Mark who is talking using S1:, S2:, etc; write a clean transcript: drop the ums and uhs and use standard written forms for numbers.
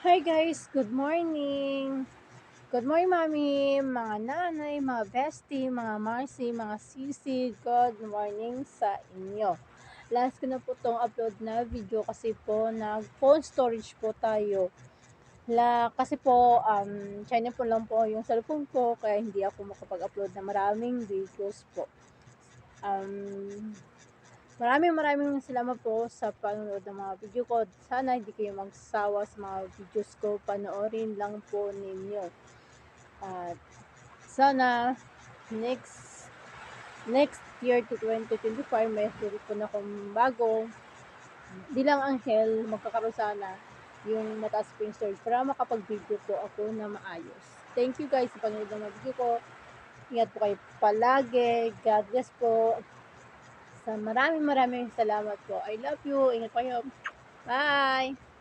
S1: Hi guys, good morning. Good morning mami, mga nanay, mga bestie, mga marcy, mga sisi. Good morning sa inyo. Last ko na po tong upload na video kasi po nag phone storage po tayo. Kasi po China po lang po yung cellphone ko kaya hindi ako makapag-upload na maraming videos po. Maraming salamat po sa panonood ng mga video ko. Sana hindi kayo magsawa sa mga videos ko. Panoorin lang po ninyo. At sana next next year to 2025 may sulit po na akong bago. Di lang Angel, magkakaroon sana yung mataas po yung storage para makapag-video po ako na maayos. Thank you guys sa panonood ng mga video ko. Ingat po kayo palagi. God bless po. Maraming salamat po. I love you. Ingat kayo. Bye!